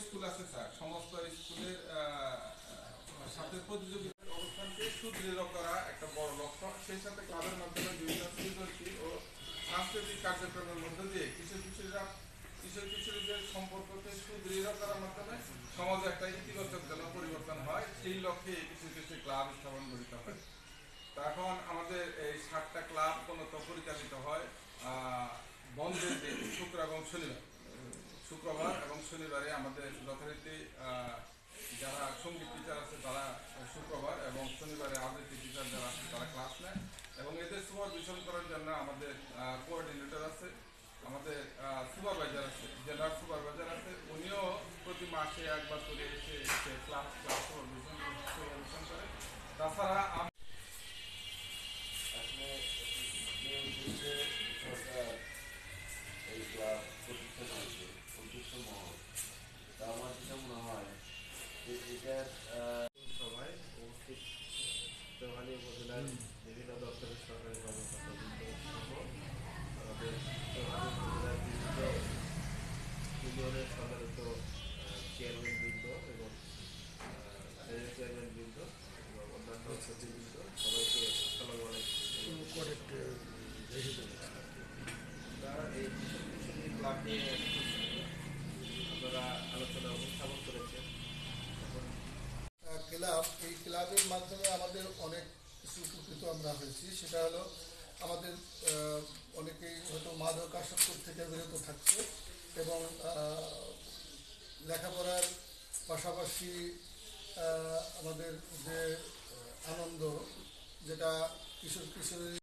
School আছে sir, সমস্ত স্কুলের সাথে প্রতিযোগিতার অবস্থানকে সুদৃঢ় করা একটা বড় লক্ষ্য। সেই সাথে ক্লাবের মাধ্যমে বিভিন্ন সৃজনশীল ও সাংস্কৃতিক কার্যক্রমের মধ্য দিয়ে কিশোর কিশোরীদের সম্পর্ককে সুদৃঢ় করার মাধ্যমে সমাজে একটা ইতিবাচক যেন পরিবর্তন হয়, সেই লক্ষ্যে কিছু কিছু ক্লাব স্থাপন করিতে হয়। তা এখন আমাদের এই 7টা ক্লাব মূলত পরিচালিত হয় বন্ধের দিন শুক্রবার এবং শনিবারে আমাদের যথারীতি যারা সঙ্গীত টিচার আছে তারা শুক্রবার এবং শনিবারে আবৃত্তি টিচার যারা আছে তারা ক্লাস নেয় এবং এদের সুপারভিশন করার জন্য আমাদের কোঅর্ডিনেটর আছে, আমাদের সুপারভাইজার আছে, জেনারেল সুপারভাইজার আছে। উনিও প্রতি মাসে একবার করে এসে ক্লাস সুপারভিশন করে। তাছাড়া এই ক্লাব প্রতিষ্ঠা করেছে উদ্দেশ্য মহৎ। তা আমার যেটা মনে হয় যে এটার সভায় উপস্থিত চৌহালি উপজেলার বিভিন্ন দপ্তরের সরকারি কর্মকর্তাবৃন্দ সহ আমাদের চৌহালি উপজেলার বিভিন্ন ইউনিয়নের সাধারণত চেয়ারম্যানবৃন্দ এবং চেয়ারম্যানবৃন্দ এবং অন্যান্য সচিববৃন্দ সবাইকে আসসালামু আলাইকুম। এই ক্লাব নিয়ে আপনারা আলোচনা উপস্থাপন করেছেন। এই ক্লাবের মাধ্যমে আমাদের অনেক কিছু উপকৃত আমরা হয়েছি। সেটা হলো আমাদের অনেকেই হয়তো মাদকাসক্ত থেকে বিরত থাকছে এবং লেখাপড়ার পাশাপাশি আমাদের যে আনন্দ, যেটা কিশোরী